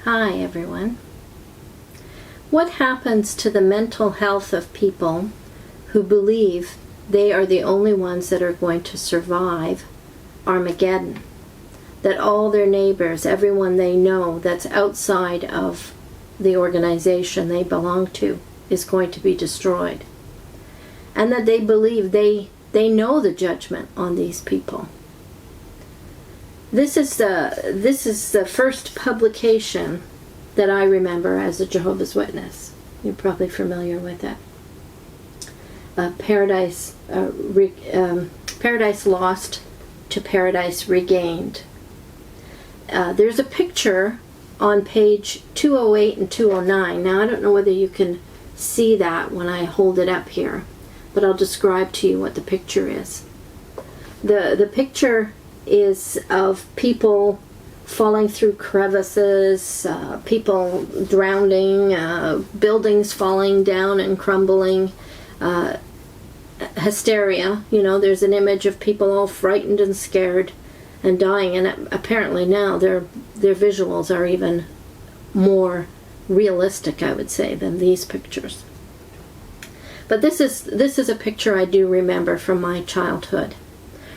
Hi everyone. What happens to the mental health of people who believe they are the only ones that are going to survive Armageddon? That all their neighbors, everyone they know that's outside of the organization they belong to, is going to be destroyed. And that they believe they know the judgment on these people. This is the first publication that I remember as a Jehovah's Witness. You're probably familiar with it. Paradise Lost to Paradise Regained. There's a picture on page 208 and 209. Now I don't know whether you can see that when I hold it up here, but I'll describe to you what the picture is. The picture is of people falling through crevices, people drowning, buildings falling down and crumbling, hysteria. You know, there's an image of people all frightened and scared and dying, and apparently now their visuals are even more realistic, I would say, than these pictures. But this is a picture I do remember from my childhood.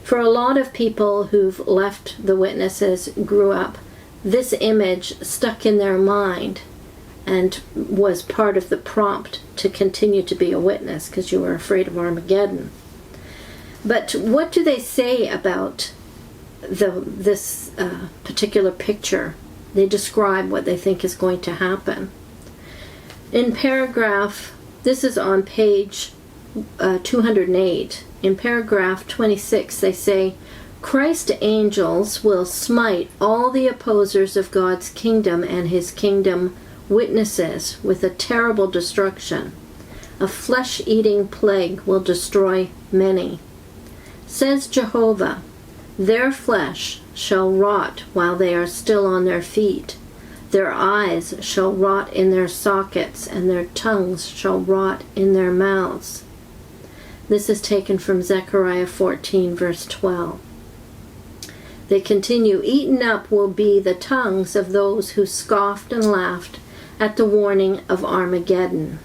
For a lot of people who've left the Witnesses, grew up, this image stuck in their mind and was part of the prompt to continue to be a witness because you were afraid of Armageddon. But what do they say about this particular picture? They describe what they think is going to happen. In paragraph, this is on page 208. In paragraph 26, they say, Christ's angels will smite all the opposers of God's kingdom and his kingdom witnesses with a terrible destruction. A flesh-eating plague will destroy many. Says Jehovah, their flesh shall rot while they are still on their feet. Their eyes shall rot in their sockets, and their tongues shall rot in their mouths. This is taken from Zechariah 14, verse 12. They continue, eaten up will be the tongues of those who scoffed and laughed at the warning of Armageddon.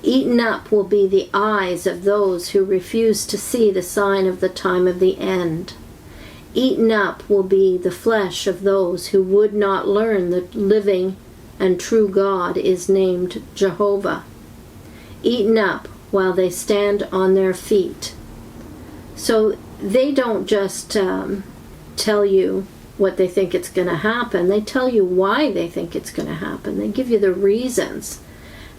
Eaten up will be the eyes of those who refused to see the sign of the time of the end. Eaten up will be the flesh of those who would not learn the living and true God is named Jehovah. Eaten up while they stand on their feet. So they don't just tell you what they think it's going to happen. They tell you why they think it's going to happen. They give you the reasons.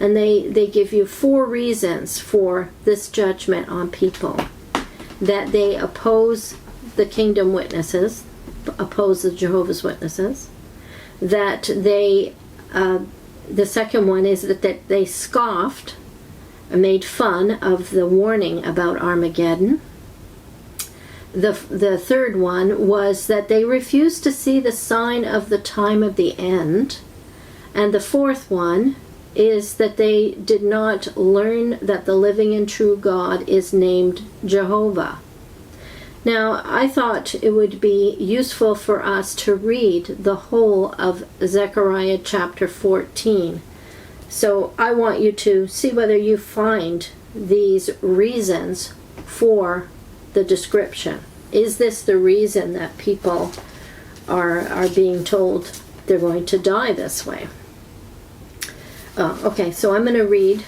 And they give you 4 reasons for this judgment on people. That they oppose the kingdom witnesses, oppose the Jehovah's Witnesses. That they, the second one is that they scoffed, made fun of the warning about Armageddon. The third one was that they refused to see the sign of the time of the end. And the fourth one is that they did not learn that the living and true God is named Jehovah. Now, I thought it would be useful for us to read the whole of Zechariah chapter 14. So I want you to see whether you find these reasons for the description. Is this the reason that people are being told they're going to die this way? Okay, so I'm going to read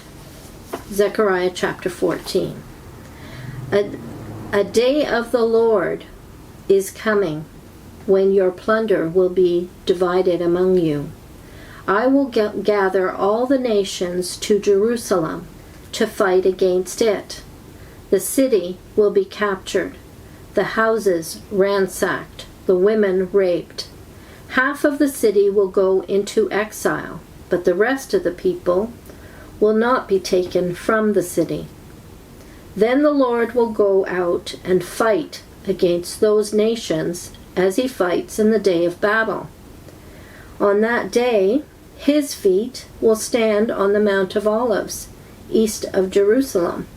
Zechariah chapter 14. A day of the Lord is coming when your plunder will be divided among you. I will gather all the nations to Jerusalem to fight against it. The city will be captured, the houses ransacked, the women raped. Half of the city will go into exile, but the rest of the people will not be taken from the city. Then the Lord will go out and fight against those nations as he fights in the day of battle. On that day, his feet will stand on the Mount of Olives, east of Jerusalem.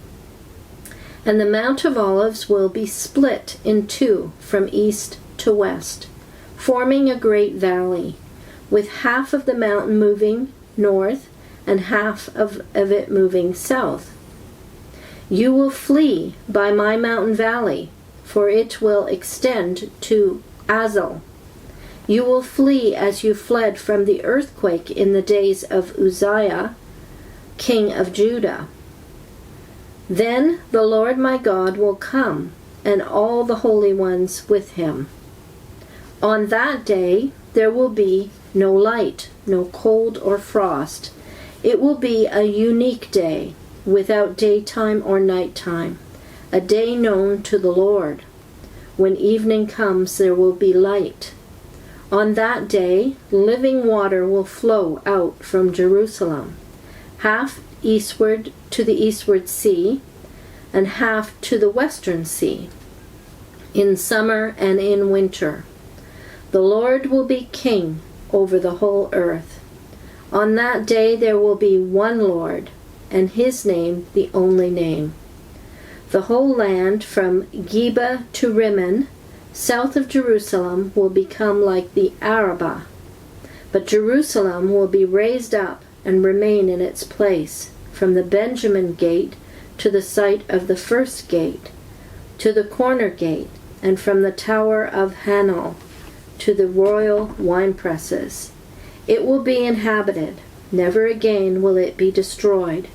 And the Mount of Olives will be split in two from east to west, forming a great valley. with half of the mountain moving north and half of it moving south. You will flee by my mountain valley, for it will extend to Azel. You will flee as you fled from the earthquake in the days of Uzziah, king of Judah. Then the Lord my God will come, and all the holy ones with him. On that day there will be no light, no cold or frost. It will be a unique day, without daytime or nighttime, a day known to the Lord. When evening comes, there will be light. On that day, living water will flow out from Jerusalem, half eastward to the eastward sea, and half to the western sea, in summer and in winter. The Lord will be king over the whole earth. On that day there will be one Lord, and his name the only name. The whole land from Geba to Rimmon, south of Jerusalem, will become like the Arabah. But Jerusalem will be raised up and remain in its place, from the Benjamin gate to the site of the first gate, to the corner gate, and from the tower of Hanel to the royal winepresses. It will be inhabited. Never again will it be destroyed.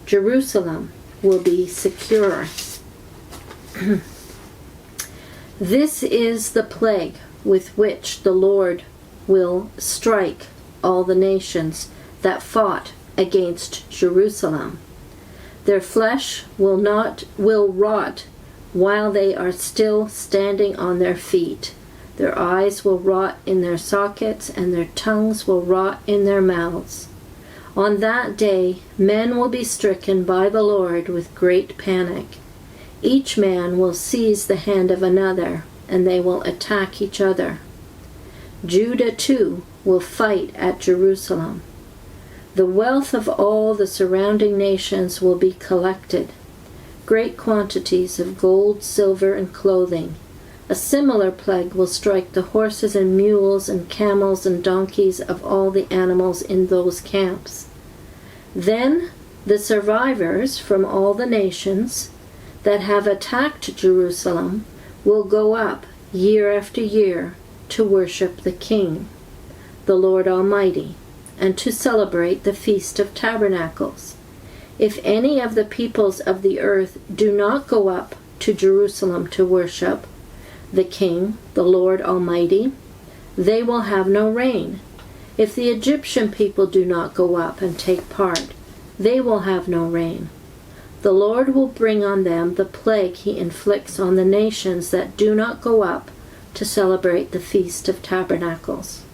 Jerusalem will be secure. This is the plague with which the Lord will strike all the nations that fought against Jerusalem. Their flesh will rot while they are still standing on their feet. Their eyes will rot in their sockets, and their tongues will rot in their mouths. On that day, men will be stricken by the Lord with great panic. Each man will seize the hand of another, and they will attack each other. Judah, too, will fight at Jerusalem. The wealth of all the surrounding nations will be collected, great quantities of gold, silver, and clothing. A similar plague will strike the horses and mules and camels and donkeys of all the animals in those camps. Then the survivors from all the nations that have attacked Jerusalem will go up year after year to worship the King, the Lord Almighty, and to celebrate the Feast of Tabernacles. If any of the peoples of the earth do not go up to Jerusalem to worship the King, the Lord Almighty, they will have no rain. If the Egyptian people do not go up and take part, they will have no rain. The Lord will bring on them the plague he inflicts on the nations that do not go up to celebrate the Feast of Tabernacles.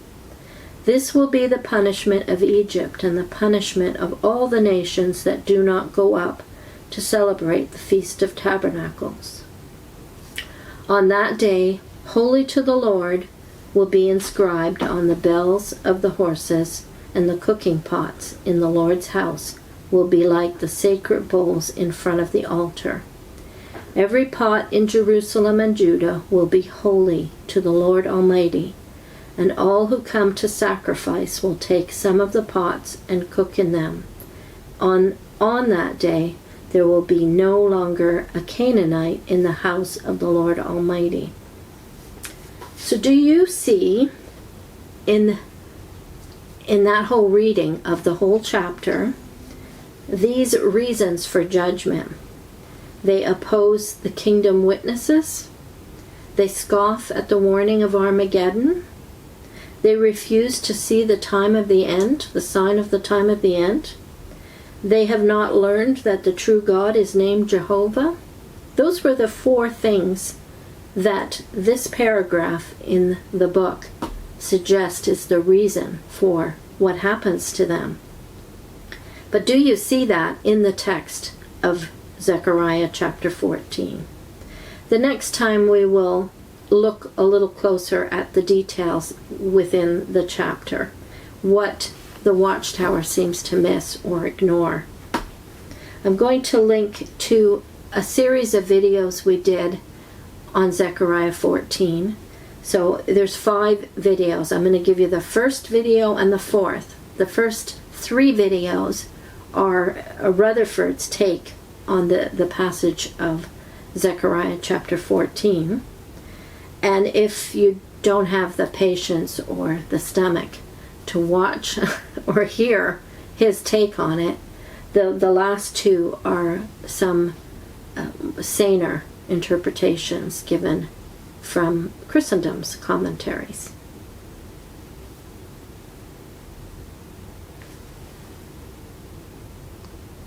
This will be the punishment of Egypt and the punishment of all the nations that do not go up to celebrate the Feast of Tabernacles. On that day, holy to the Lord will be inscribed on the bells of the horses, and the cooking pots in the Lord's house will be like the sacred bowls in front of the altar. Every pot in Jerusalem and Judah will be holy to the Lord Almighty, and all who come to sacrifice will take some of the pots and cook in them. On that day, there will be no longer a Canaanite in the house of the Lord Almighty. So do you see in that whole reading of the whole chapter these reasons for judgment? They oppose the kingdom witnesses. They scoff at the warning of Armageddon. They refuse to see the time of the end, the sign of the time of the end. They have not learned that the true God is named Jehovah. Those were the four things that this paragraph in the book suggests is the reason for what happens to them. But do you see that in the text of Zechariah chapter 14? The next time we will look a little closer at the details within the chapter, what the Watchtower seems to miss or ignore. I'm going to link to a series of videos we did on Zechariah 14 So there's 5 videos. I'm going to give you the first video and the fourth. The first 3 videos are Rutherford's take on the passage of Zechariah chapter 14. And if you don't have the patience or the stomach to watch or hear his take on it, the last 2 are some saner interpretations given from Christendom's commentaries.